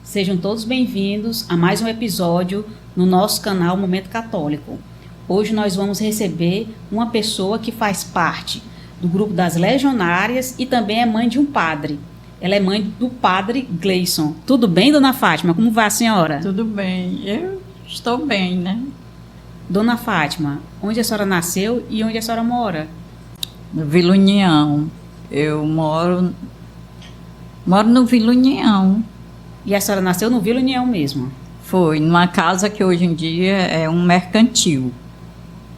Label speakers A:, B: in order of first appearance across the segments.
A: Sejam todos bem-vindos a mais um episódio no nosso canal Momento Católico. Hoje nós vamos receber uma pessoa que faz parte do grupo das Legionárias e também é mãe de um padre. Ela é mãe do padre Gleison. Tudo bem, dona Fátima? Como vai a senhora?
B: Tudo bem, eu estou bem, né?
A: Dona Fátima, onde a senhora nasceu e onde a senhora mora?
B: No Vila União. Eu moro no Vila União.
A: E a senhora nasceu no Vila União mesmo?
B: Foi, numa casa que hoje em dia é um mercantil.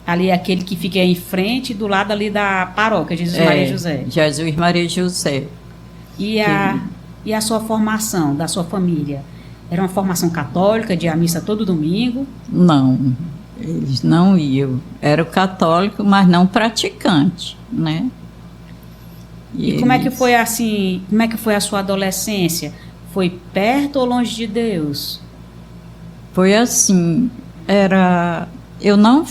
A: Ali é aquele que fica em frente, do lado ali da paróquia, Jesus Maria José.
B: Jesus Maria José.
A: E a sua formação da sua família? Era uma formação católica, de ir à missa todo domingo?
B: Não, eles não iam. Era católico, mas não praticante, né?
A: E como é que foi assim, como é que foi a sua adolescência? Foi perto ou longe de Deus?
B: Foi assim, eu não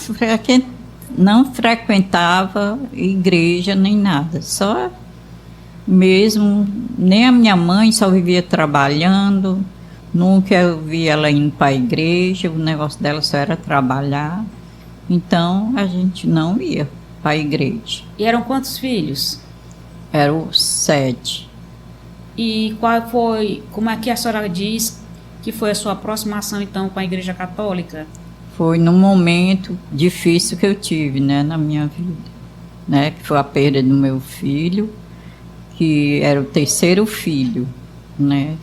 B: frequentava igreja nem nada, só mesmo, nem a minha mãe só vivia trabalhando, nunca eu vi ela indo para a igreja, o negócio dela só era trabalhar, então a gente não ia para a igreja.
A: E eram quantos filhos?
B: Eram 7.
A: E como é que a senhora diz que foi a sua aproximação então com a Igreja Católica?
B: Foi num momento difícil que eu tive, né, na minha vida, né, que foi a perda do meu filho, que era o 3º filho, né.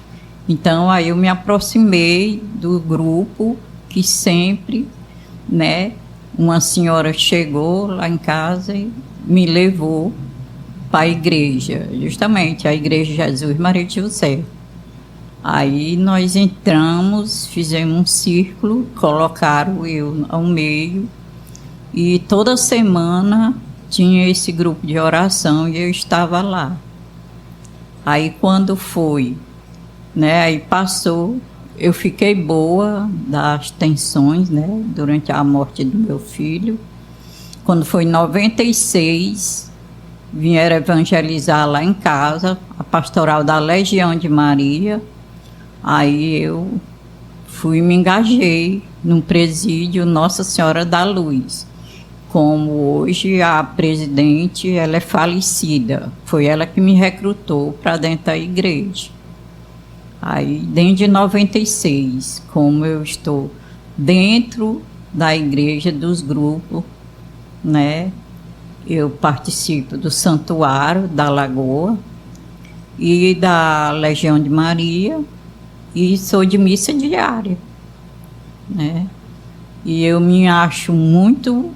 B: Então aí eu me aproximei do grupo que sempre, né, uma senhora chegou lá em casa e me levou para a igreja, justamente a igreja Jesus Maria José. Aí nós entramos, fizemos um círculo, colocaram eu ao meio e toda semana tinha esse grupo de oração e eu estava lá. Aí quando foi, né, aí passou, eu fiquei boa das tensões, né, durante a morte do meu filho. Quando foi em 96, vieram evangelizar lá em casa, a pastoral da Legião de Maria. Aí eu me engajei num presídio Nossa Senhora da Luz. Como hoje a presidente, ela é falecida. Foi ela que me recrutou para dentro da igreja. Aí, desde 96, como eu estou dentro da igreja, dos grupos, né? Eu participo do Santuário da Lagoa e da Legião de Maria e sou de missa diária, né? E eu me acho muito,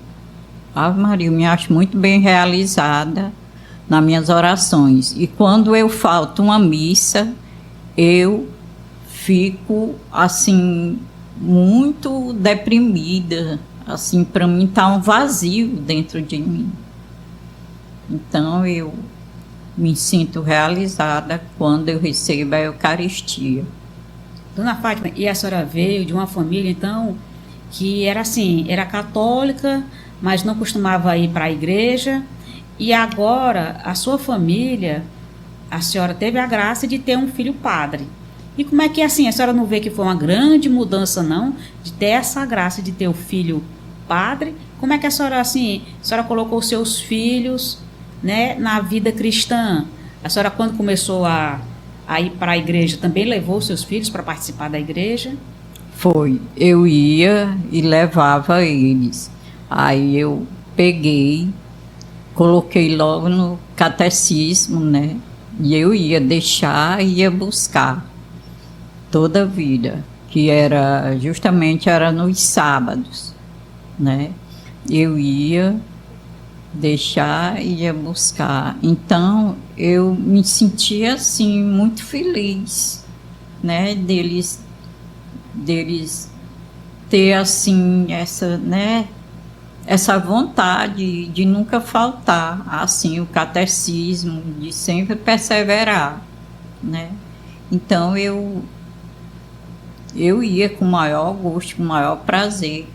B: Ave Maria, eu me acho muito bem realizada nas minhas orações. E quando eu falto uma missa, eu fico assim muito deprimida, assim, para mim está um vazio dentro de mim. Então eu me sinto realizada quando eu recebo a Eucaristia.
A: Dona Fátima, e a senhora veio de uma família então que era assim, era católica, mas não costumava ir para a igreja, e agora a sua família, a senhora teve a graça de ter um filho padre. E como é que assim, a senhora não vê que foi uma grande mudança não, de ter essa graça de ter o filho padre? Como é que a senhora colocou os seus filhos, né, na vida cristã? A senhora, quando começou a ir para a igreja, também levou seus filhos para participar da igreja?
B: Foi, eu ia e levava eles. Aí eu peguei, coloquei logo no catecismo, né? E eu ia deixar e ia buscar toda a vida, que era nos sábados, né? Eu ia deixar e ia buscar. Então eu me sentia assim muito feliz, né, deles ter assim essa, né, essa vontade de nunca faltar, assim, o catecismo, de sempre perseverar, né? Então eu ia com o maior gosto, com o maior prazer.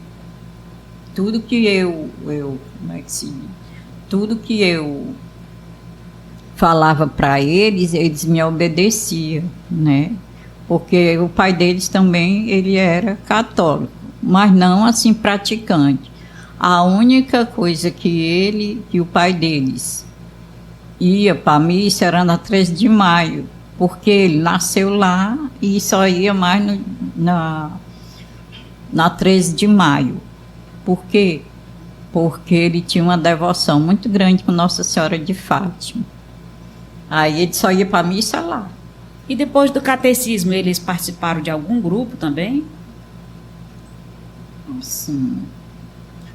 B: Tudo que como é que se diz? Tudo que eu falava para eles, eles me obedeciam, né? porque o pai deles também, ele era católico, mas não assim praticante. A única coisa que o pai deles ia para a missa era na 13 de maio, porque ele nasceu lá e só ia mais na 13 de maio. Por quê? Porque ele tinha uma devoção muito grande com Nossa Senhora de Fátima. Aí ele só ia para a missa lá.
A: E depois do catecismo, eles participaram de algum grupo também?
B: Sim.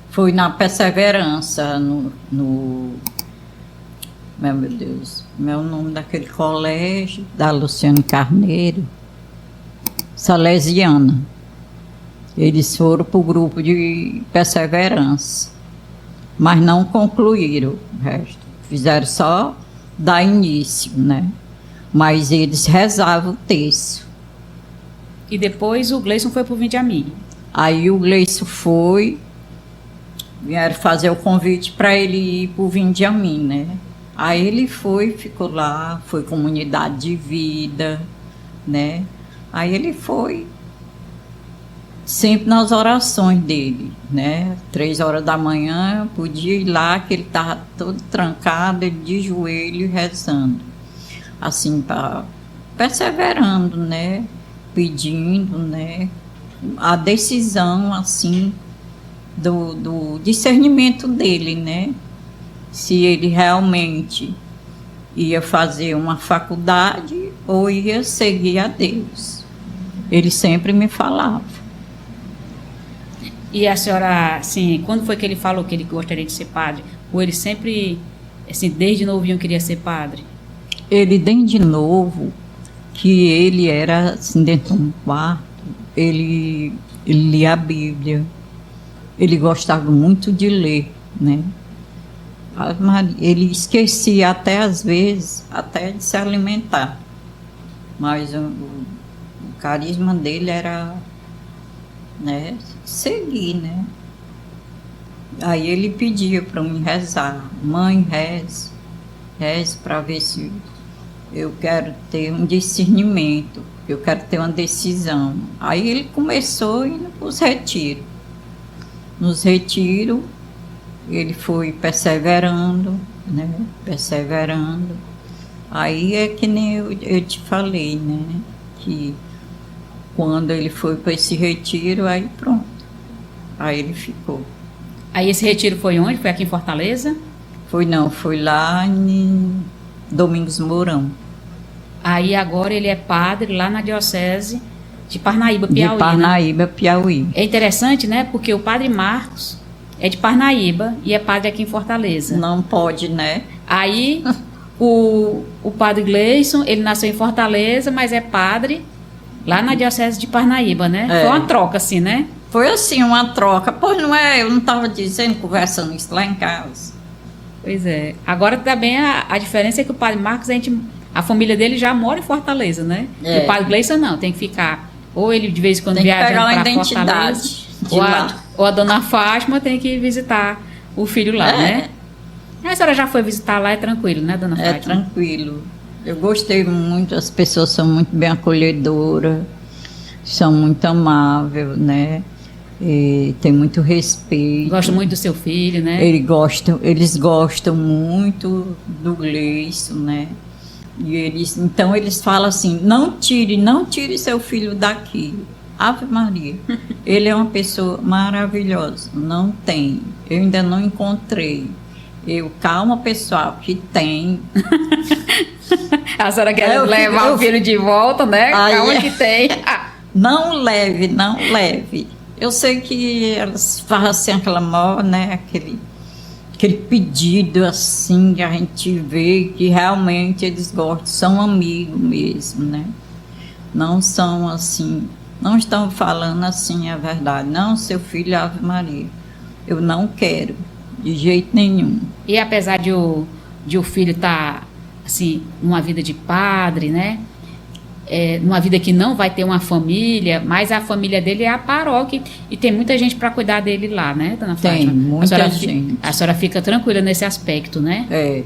B: Foi na Perseverança, meu Deus, meu nome daquele colégio, da Luciane Carneiro, Salesiana. Eles foram para o grupo de Perseverança, mas não concluíram o resto. Fizeram só dar início, né? Mas eles rezavam o terço.
A: E depois o Gleison foi para o Vinde a Mim.
B: Aí o Gleison vieram fazer o convite para ele ir para o Vinde a Mim, né? Aí ele foi, ficou lá, foi comunidade de vida, né? Aí ele foi sempre nas orações dele, né? 3 horas da manhã, podia ir lá, que ele estava todo trancado, ele de joelho rezando, assim, perseverando, né? Pedindo, né? A decisão, assim, do discernimento dele, né? Se ele realmente ia fazer uma faculdade ou ia seguir a Deus. Ele sempre me falava.
A: E a senhora, assim, quando foi que ele falou que ele gostaria de ser padre? Ou ele sempre, assim, desde novinho queria ser padre?
B: Ele, desde novo, que ele era, assim, dentro de um quarto, ele lia a Bíblia. Ele gostava muito de ler, né? Ele esquecia até, às vezes, até de se alimentar. Mas o carisma dele era, né, seguir, né? Aí ele pedia para mim rezar. Mãe, reze para ver se eu quero ter um discernimento, eu quero ter uma decisão. Aí ele começou indo para os retiros. Nos retiros, ele foi perseverando, né? Perseverando. Aí é que nem eu te falei, né? Que quando ele foi para esse retiro, aí pronto. Aí ele ficou.
A: Aí esse retiro foi onde? Foi aqui em Fortaleza?
B: Foi lá em Domingos Mourão.
A: Aí agora ele é padre lá na diocese de Parnaíba, Piauí.
B: De Parnaíba,
A: né?
B: Piauí.
A: É interessante, né? Porque o padre Marcos é de Parnaíba e é padre aqui em Fortaleza.
B: Não pode, né?
A: Aí o padre Gleison, ele nasceu em Fortaleza, mas é padre lá na diocese de Parnaíba, né?
B: É.
A: Foi uma troca, assim, né?
B: Foi assim, uma troca. Pois não é, eu não estava dizendo, conversando isso lá em casa.
A: Pois é. Agora também a diferença é que o padre Marcos, a família dele já mora em Fortaleza, né?
B: É.
A: E o padre Gleison não, tem que ficar, ou ele de vez em quando
B: Tem que
A: viaja
B: pegar uma
A: para Fortaleza,
B: identidade de lá.
A: ou a dona Fátima tem que visitar o filho lá, né? A senhora já foi visitar lá, é tranquilo, né, dona Fátima?
B: É tranquilo. Eu gostei muito, as pessoas são muito bem acolhedoras, são muito amáveis, né? E tem muito respeito.
A: Gosto muito do seu filho, né?
B: Eles gostam muito do Gleison, né? E então eles falam assim, não tire seu filho daqui. Ave Maria. Ele é uma pessoa maravilhosa. Não tem. Eu ainda não encontrei. Calma, pessoal, que tem.
A: A senhora quer levar o filho de volta, né? Calma que tem.
B: Não leve. Eu sei que elas fazem assim aquela moda, né? Aquele pedido assim que a gente vê que realmente eles gostam, são amigos mesmo, né? Não são assim, não estão falando assim a verdade. Não, seu filho, Ave Maria, eu não quero, de jeito nenhum.
A: E apesar de o filho estar, assim, numa vida de padre, né? Numa vida que não vai ter uma família, mas a família dele é a paróquia e tem muita gente para cuidar dele lá, né, dona Fátima?
B: Tem muita gente.
A: A senhora fica tranquila nesse aspecto, né?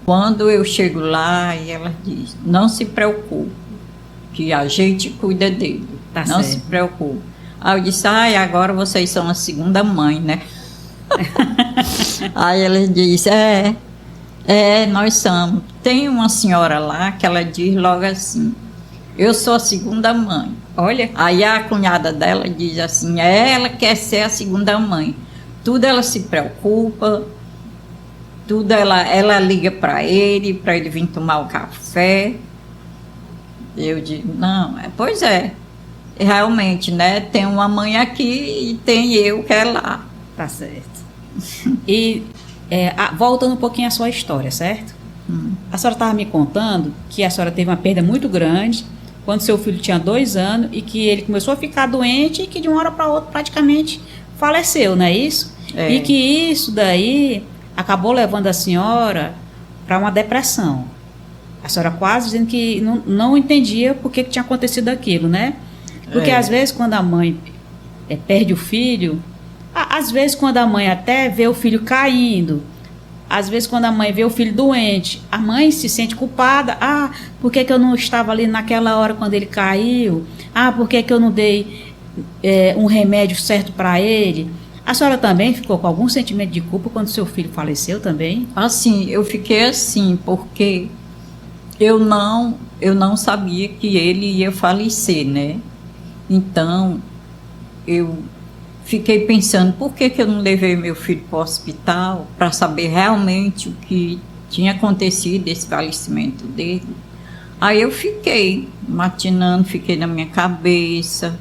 B: Quando eu chego lá e ela diz, não se preocupe, que a gente cuida dele.
A: Tá
B: Não
A: certo.
B: se preocupe. Aí eu disse, agora vocês são a segunda mãe, né? Aí ele disse, nós somos. Tem uma senhora lá que ela diz logo assim, eu sou a segunda mãe.
A: Olha,
B: Aí a cunhada dela diz assim, ela quer ser a segunda mãe. Tudo ela se preocupa, tudo ela liga para ele vir tomar o café. Eu digo, não, pois é, realmente, né? Tem uma mãe aqui e tem eu que é lá.
A: tá certo. E voltando um pouquinho à sua história, certo? A senhora estava me contando que a senhora teve uma perda muito grande quando seu filho tinha 2 anos e que ele começou a ficar doente e que de uma hora para outra praticamente faleceu, não é isso?
B: É.
A: E que isso daí acabou levando a senhora para uma depressão. A senhora quase dizendo que não entendia por que tinha acontecido aquilo, né? Porque às vezes quando a mãe perde o filho, às vezes quando a mãe até vê o filho caindo, às vezes quando a mãe vê o filho doente, a mãe se sente culpada. Por que eu não estava ali naquela hora quando ele caiu? Por que eu não dei um remédio certo para ele? A senhora também ficou com algum sentimento de culpa quando seu filho faleceu também?
B: Assim, eu fiquei assim, porque eu não sabia que ele ia falecer, né? Então, eu fiquei pensando, por que eu não levei meu filho para o hospital para saber realmente o que tinha acontecido, esse falecimento dele? Aí eu fiquei matinando, fiquei na minha cabeça,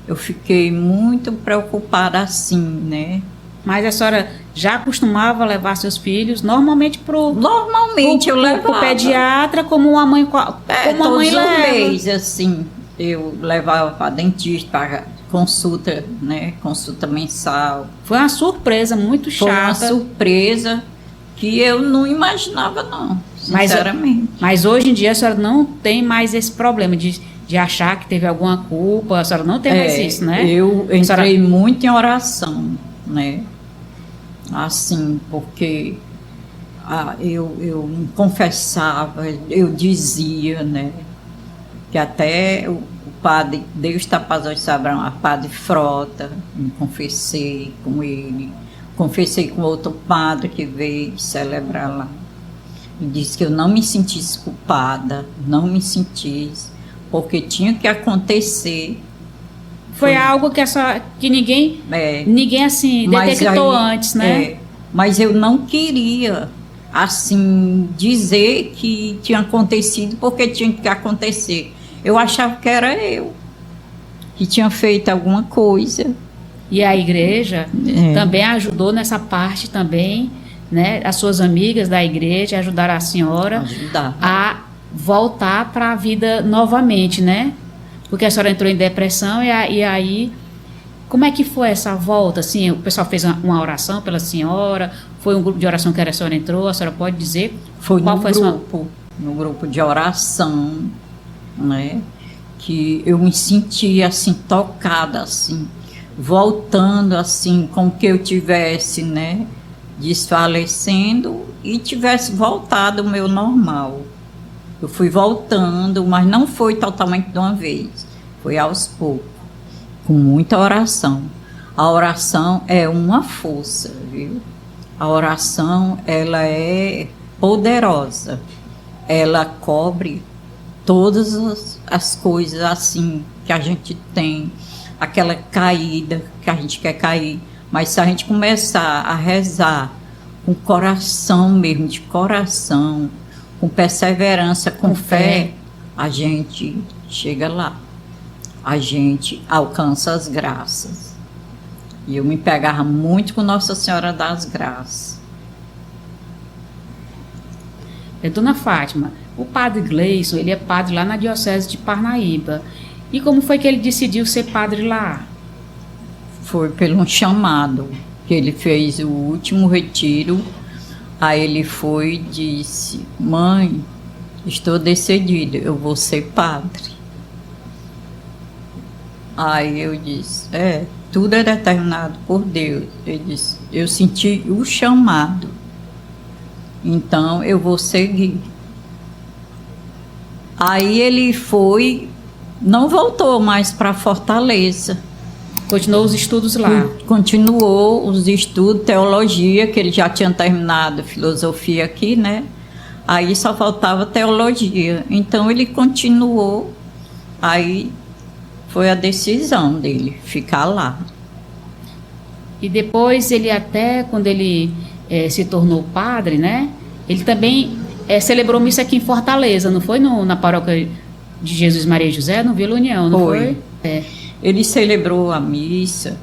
B: eu fiquei muito preocupada assim, né?
A: Mas a senhora já costumava levar seus filhos normalmente
B: Normalmente eu levava.
A: Pro pediatra, como uma mãe, como a mãe
B: todos os
A: leva.
B: meses, assim, eu levava para dentista, para consulta, né? Consulta mensal.
A: Foi uma surpresa muito
B: Foi uma
A: chata.
B: surpresa que eu não imaginava, não, sinceramente.
A: Mas hoje em dia a senhora não tem mais esse problema de achar que teve alguma culpa, a senhora não tem mais isso, né?
B: Eu entrei
A: senhora...
B: muito em oração, né? Assim, porque eu me confessava, eu dizia, né? Que até o padre, Deus Tapazões Sabrão, a padre Frota, me confessei com ele, confessei com outro padre que veio celebrar lá. E disse que eu não me sentisse culpada, não me sentisse, porque tinha que acontecer.
A: Foi algo que ninguém assim detectou antes, né?
B: Mas eu não queria assim dizer que tinha acontecido porque tinha que acontecer. Eu achava que era eu que tinha feito alguma coisa.
A: E a igreja também ajudou nessa parte também, né? As suas amigas da igreja ajudaram a senhora a voltar para a vida novamente, né? Porque a senhora entrou em depressão e aí, como é que foi essa volta? Assim, o pessoal fez uma oração pela senhora? Foi um grupo de oração que a senhora entrou? A senhora pode dizer?
B: Foi no grupo de oração, né? Que eu me sentia assim, tocada, assim, voltando assim, como que eu tivesse, né? Desfalecendo e tivesse voltado ao meu normal. Eu fui voltando, mas não foi totalmente de uma vez. Foi aos poucos, com muita oração. A oração é uma força, viu? A oração, ela é poderosa. Ela cobre todas as coisas assim que a gente tem. Aquela caída que a gente quer cair. Mas se a gente começar a rezar com coração mesmo, de coração, com perseverança, com fé, a gente chega lá. A gente alcança as graças. E eu me pegava muito com Nossa Senhora das Graças.
A: Dona Fátima, o padre Gleison, ele é padre lá na Diocese de Parnaíba. E como foi que ele decidiu ser padre lá?
B: Foi pelo chamado, que ele fez o último retiro. Aí ele foi e disse, mãe, estou decidido, eu vou ser padre. Aí eu disse, tudo é determinado por Deus. Ele disse, eu senti o chamado, então eu vou seguir. Aí ele foi Não voltou mais para Fortaleza.
A: Continuou os estudos lá.
B: Continuou os estudos, teologia, que ele já tinha terminado filosofia aqui, né? Aí só faltava teologia. Então ele continuou, aí foi a decisão dele, ficar lá.
A: E depois ele até, quando ele se tornou padre, né? Ele também celebrou missa aqui em Fortaleza, não foi na paróquia de Jesus Maria e José, no Vila União, não foi?
B: Ele celebrou a missa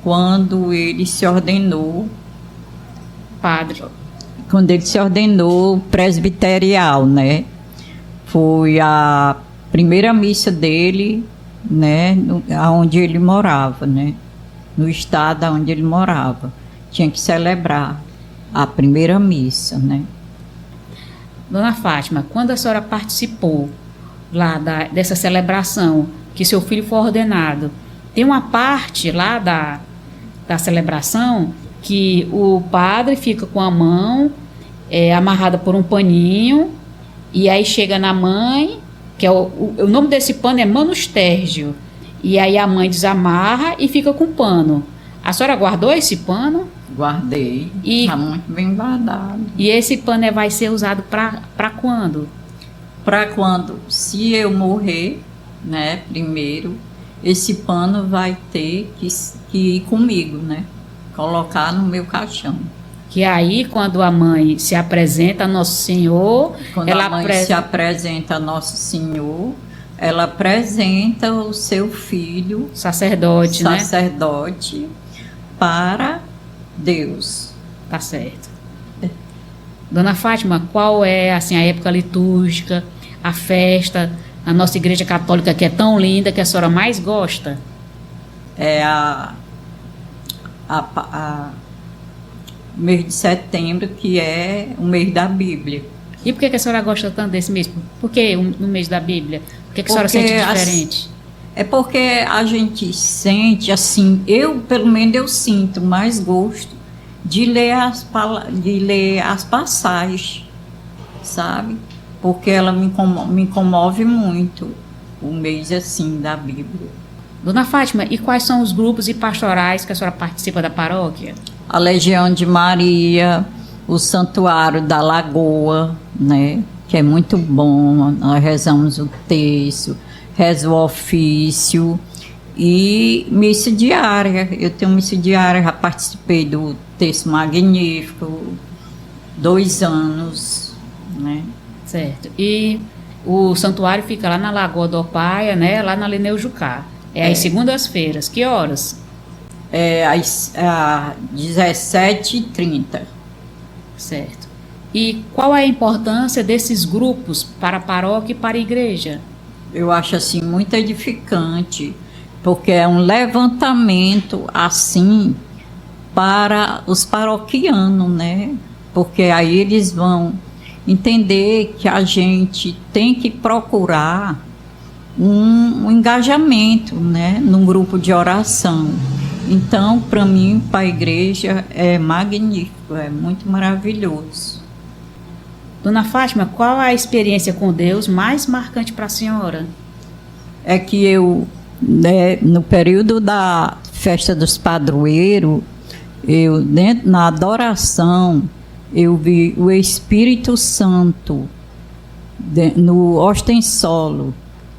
B: quando ele se ordenou
A: padre.
B: Quando ele se ordenou presbiterial, né? Foi a primeira missa dele, né? Onde ele morava, né? No estado onde ele morava. Tinha que celebrar a primeira missa, né?
A: Dona Fátima, quando a senhora participou lá dessa celebração, que seu filho foi ordenado, tem uma parte lá da celebração que o padre fica com a mão amarrada por um paninho, e aí chega na mãe, que é o nome desse pano é manustérgio, e aí a mãe desamarra e fica com o pano. A senhora guardou esse pano?
B: Guardei, está muito bem guardado.
A: E esse pano vai ser usado para quando?
B: Para quando, se eu morrer, né, primeiro, esse pano vai ter que ir comigo, né? Colocar no meu caixão.
A: Que aí, quando a mãe se apresenta a Nosso Senhor...
B: Quando a mãe se apresenta a Nosso Senhor, ela apresenta o seu filho...
A: Sacerdote, né?
B: Sacerdote para Deus.
A: Tá certo. Dona Fátima, qual é assim, a época litúrgica, a festa, a nossa igreja católica que é tão linda, que a senhora mais gosta?
B: É o mês de setembro, que é o mês da Bíblia.
A: E por que a senhora gosta tanto desse mês? Por que no mês da Bíblia? Por que a senhora sente diferente?
B: É porque a gente sente, assim, pelo menos eu sinto mais gosto de ler as passagens, sabe? Porque ela me comove muito, o mês assim da Bíblia.
A: Dona Fátima, e quais são os grupos e pastorais que a senhora participa da paróquia?
B: A Legião de Maria, o Santuário da Lagoa, né? Que é muito bom, nós rezamos o terço, rezo o ofício e missa diária. Eu tenho missa diária, já participei do Terço Magnífico, 2 anos, né? Certo.
A: E o santuário fica lá na Lagoa do Opaia, né? Lá na Lineu Jucá. Às segundas-feiras. Que horas?
B: Às 17h30.
A: Certo. E qual é a importância desses grupos para a paróquia e para a igreja?
B: Eu acho assim muito edificante, porque é um levantamento assim para os paroquianos, né? Porque aí eles vão entender que a gente tem que procurar um engajamento, né, num grupo de oração. Então, para mim, para a igreja, é magnífico, é muito maravilhoso.
A: Dona Fátima, qual a experiência com Deus mais marcante para a senhora?
B: É que eu, né, no período da festa dos padroeiros, na adoração, eu vi o Espírito Santo no ostensolo.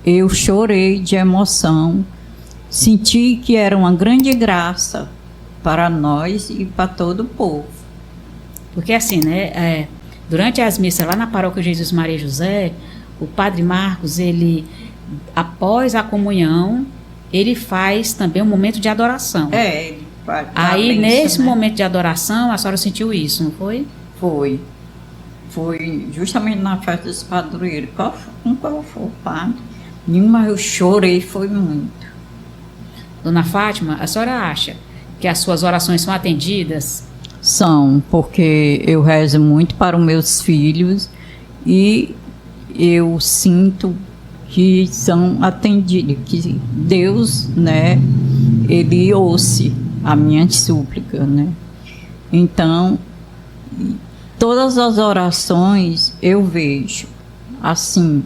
B: Eu chorei de emoção, senti que era uma grande graça para nós e para todo o povo.
A: Porque assim, né, durante as missas lá na paróquia Jesus Maria e José, o padre Marcos, ele, após a comunhão, ele faz também um momento de adoração.
B: Ele faz.
A: Aí, nesse momento de adoração, a senhora sentiu isso, não foi?
B: Foi. Foi justamente na festa dos padroeiros. Qual foi o padre? Mas eu chorei, foi muito.
A: Dona Fátima, a senhora acha que as suas orações são atendidas?
B: São, porque eu rezo muito para os meus filhos e eu sinto que são atendidos, que Deus, né, Ele ouça a minha súplica, né? Então, todas as orações eu vejo, assim,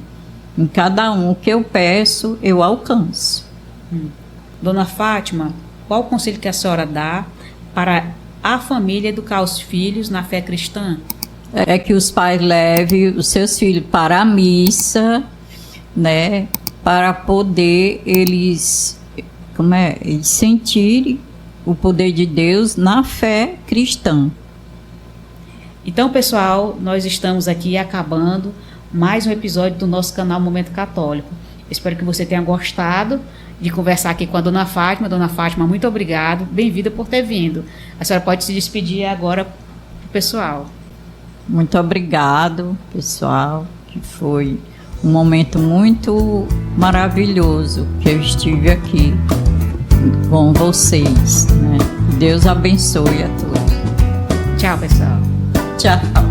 B: Em cada um que eu peço, eu alcanço.
A: Dona Fátima, qual o conselho que a senhora dá para a família educar os filhos na fé cristã?
B: É que os pais levem os seus filhos para a missa, né, para poder eles sentirem o poder de Deus na fé cristã.
A: Então, pessoal, nós estamos aqui acabando mais um episódio do nosso canal Momento Católico. Espero que você tenha gostado de conversar aqui com a Dona Fátima. Dona Fátima, muito obrigado. Bem-vinda por ter vindo. A senhora pode se despedir agora pro pessoal.
B: Muito obrigado, pessoal, que foi um momento muito maravilhoso que eu estive aqui com vocês, né? Deus abençoe a todos.
A: Tchau, pessoal.
B: Tchau.